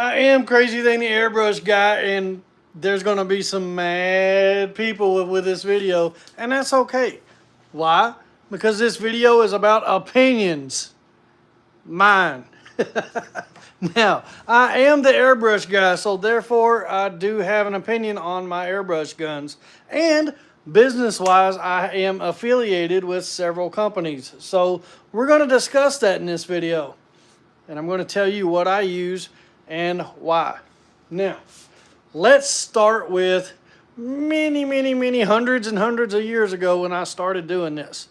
I am Crazything the airbrush guy, and there's going to be some mad people with this video, and that's okay. Why? Because this video is about opinions. Mine. Now, I am the airbrush guy, so therefore I do have an opinion on my airbrush guns. And business-wise, I am affiliated with several companies. So we're going to discuss that in this video. And I'm going to tell you what I use and why. Now, let's start with many hundreds and hundreds of years ago when I started doing this.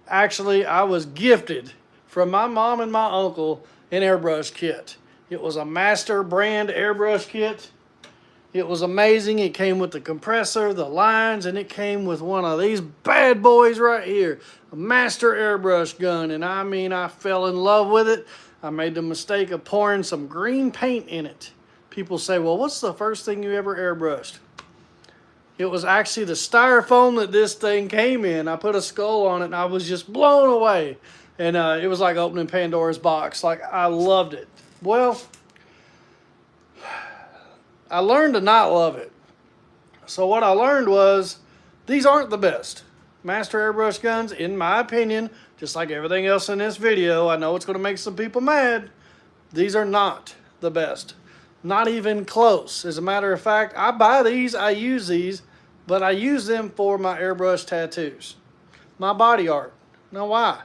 Actually, I was gifted from my mom and my uncle an airbrush kit. It was a master brand airbrush kit. It was amazing. It came with the compressor, the lines, and it came with one of these bad boys right here, a master airbrush gun. And I mean, I fell in love with it. I made the mistake of pouring some green paint in it. People say, well, what's the first thing you ever airbrushed? It was actually the styrofoam that this thing came in. I put a skull on it and I was just blown away. And it was like opening Pandora's box. Like, I loved it. Well, I learned to not love it. So what I learned was, these aren't the best. Master airbrush guns, in my opinion, just like everything else in this video, I know it's going to make some people mad. These are not the best. Not even close. As a matter of fact, I buy these, I use these, but I use them for my airbrush tattoos. My body art. Now why?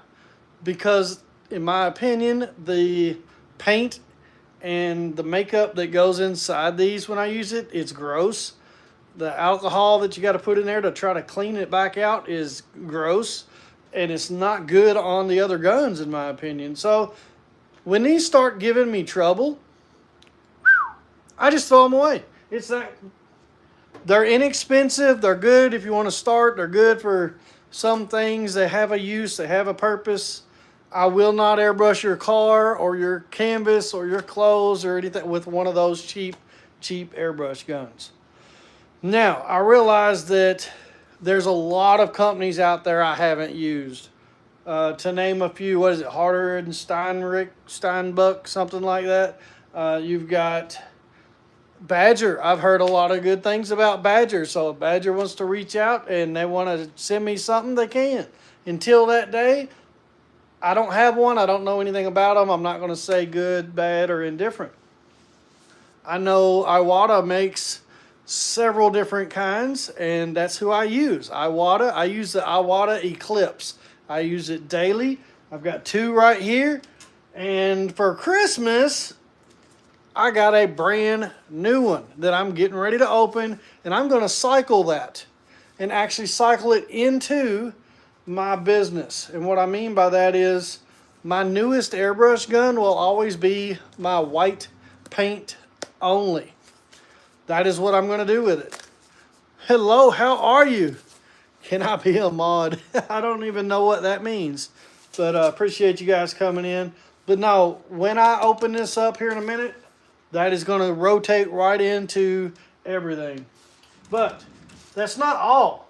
Because, in my opinion, the paint and the makeup that goes inside these when I use it, it's gross. The alcohol that you got to put in there to try to clean it back out is gross. And it's not good on the other guns, in my opinion. So, when these start giving me trouble, I just throw them away. It's that they're inexpensive. They're good if you want to start. They're good for some things. They have a use. They have a purpose. I will not airbrush your car or your canvas or your clothes or anything with one of those cheap airbrush guns. Now, I realize that there's a lot of companies out there I haven't used. To name a few, what is it, Harder and Steinbuck, something like that. You've got Badger. I've heard a lot of good things about Badger. So if Badger wants to reach out and they want to send me something, they can. Until that day, I don't have one. I don't know anything about them. I'm not going to say good, bad, or indifferent. I know Iwata makes several different kinds, and that's who I use. Iwata. I use the Iwata Eclipse. I use it daily. I've got two right here. And for Christmas, I got a brand new one that I'm getting ready to open, and I'm going to cycle that and actually cycle it into my business. And what I mean by that is my newest airbrush gun will always be my white paint only. That is what I'm going to do with it. Hello, how are you? Can I be a mod? I don't even know what that means. But I appreciate you guys coming in. But no, when I open this up here in a minute, that is going to rotate right into everything. But that's not all.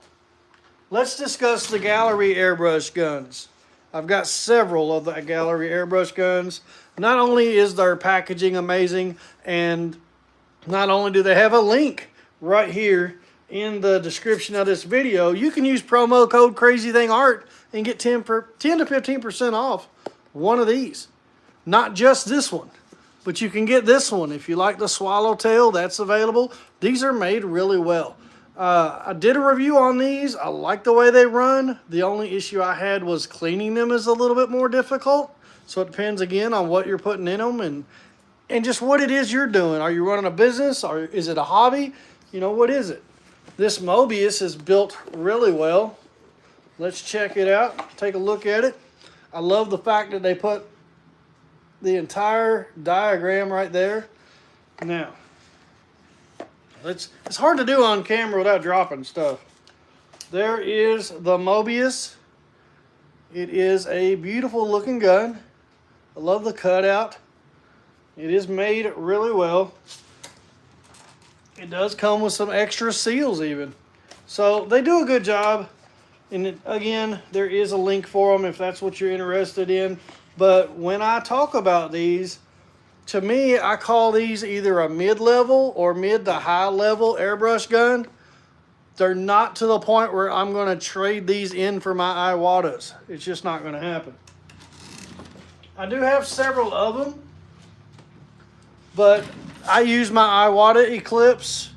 Let's discuss the gallery airbrush guns. I've got several of the gallery airbrush guns. Not only is their packaging amazing, and not only do they have a link right here in the description of this video, you can use promo code Crazythingart and get 10 to 15% off one of these. Not just this one, but you can get this one. If you like the swallowtail, that's available. These are made really well. I did a review on these. I like the way they run. The only issue I had was cleaning them is a little bit more difficult. So it depends, again, on what you're putting in them and just what it is you're doing. Are you running a business, or is it a hobby? You know, what is it? This Mobius is built really well. Let's check it out. Take a look at it. I love the fact that they put the entire diagram right there. Now, it's hard to do on camera without dropping stuff. There is the Mobius. It is a beautiful looking gun. I love the cutout. It is made really well. It does come with some extra seals even. So they do a good job. And again, there is a link for them if that's what you're interested in. But when I talk about these, To me, I call these either a mid-level or mid to high-level airbrush gun. They're not to the point where I'm going to trade these in for my Iwatas. It's just not going to happen. I do have several of them, but I use my Iwata Eclipse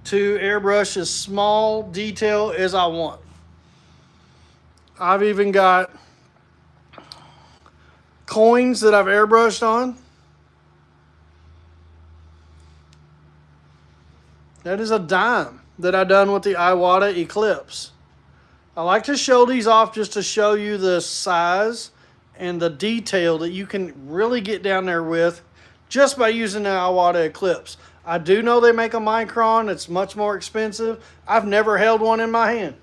to airbrush as small detail as I want. I've even got coins that I've airbrushed on. That is a dime that I done with the Iwata Eclipse. I like to show these off just to show you the size and the detail that you can really get down there with just by using the Iwata Eclipse. I do know they make a micron. It's much more expensive. I've never held one in my hand,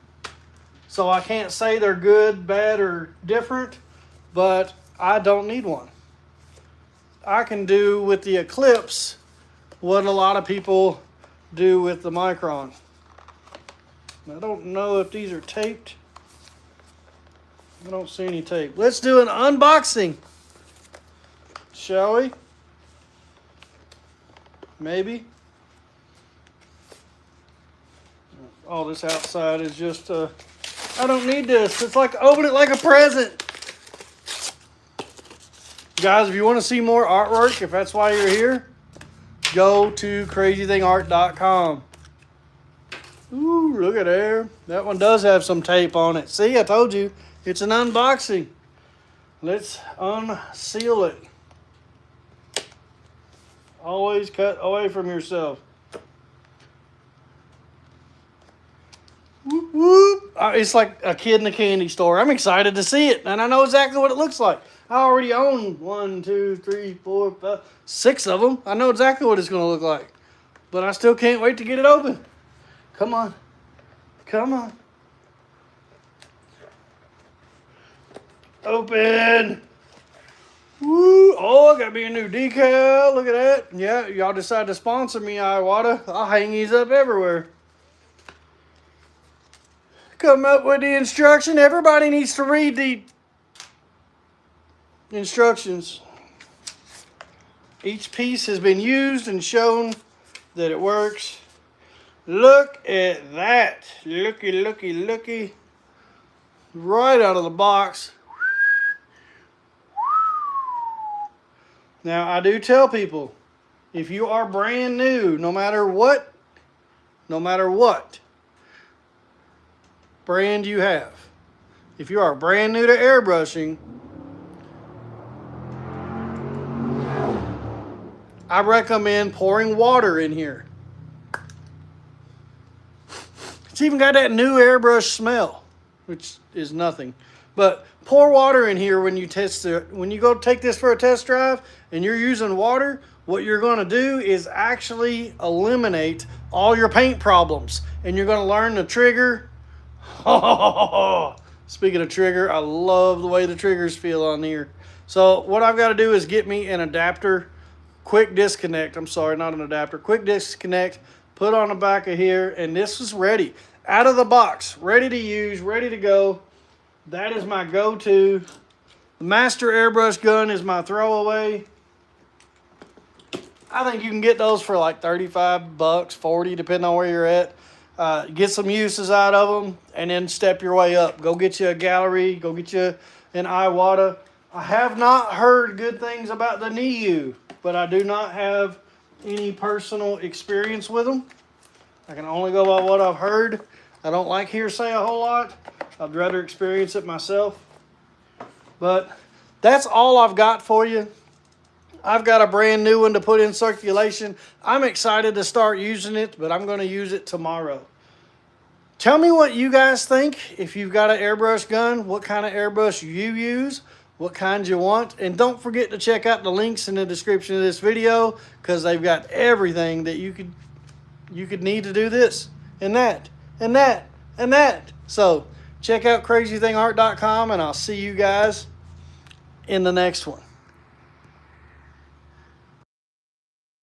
so I can't say they're good, bad, or different, but I don't need one. I can do with the Eclipse what a lot of people do with the micron. I don't know if these are taped. I don't see any tape. Let's do an unboxing, shall we? Maybe. All this outside is just I don't need this. It's like open it like a present. Guys, if you want to see more artwork, if that's why you're here, go to crazythingart.com. Ooh, look at there. That one does have some tape on it. See, I told you. It's an unboxing. Let's unseal it. Always cut away from yourself. Whoop, whoop. It's like a kid in a candy store. I'm excited to see it, and I know exactly what it looks like. I already own 1, 2, 3, 4, 5, 6 of them. I know exactly what it's going to look like, but I still can't wait to get it open. Come on. Come on. Open. Woo. Oh, got me a new decal. Look at that. Yeah, y'all decide to sponsor me, Iwata. I'll hang these up everywhere. Come up with the instruction. Everybody needs to read the instructions. Each piece has been used and shown that it works. Look at that. Looky, looky, looky. Right out of the box. Now, I do tell people, if you are brand new, no matter what brand you have, if you are brand new to airbrushing, I recommend pouring water in here. It's even got that new airbrush smell, which is nothing. But pour water in here when you test it. When you go take this for a test drive and you're using water, what you're going to do is actually eliminate all your paint problems. And you're going to learn the trigger. Speaking of trigger, I love the way the triggers feel on here. So what I've got to do is get me an adapter, quick disconnect. I'm sorry, not an adapter. Quick disconnect, put on the back of here, and this is ready. Out of the box, ready to use, ready to go. That is my go-to. The Master Airbrush gun is my throwaway. I think you can get those for like 35 bucks, 40, depending on where you're at. Get some uses out of them, and then step your way up. Go get you a gallery. Go get you an Iwata. I have not heard good things about the NIU, but I do not have any personal experience with them. I can only go by what I've heard. I don't like hearsay a whole lot. I'd rather experience it myself. But that's all I've got for you. I've got a brand new one to put in circulation. I'm excited to start using it, but I'm going to use it tomorrow. Tell me what you guys think. If you've got an airbrush gun, what kind of airbrush you use, what kind you want. And don't forget to check out the links in the description of this video, because they've got everything that you could need to do this and that and that and that. So check out crazythingart.com, and I'll see you guys in the next one.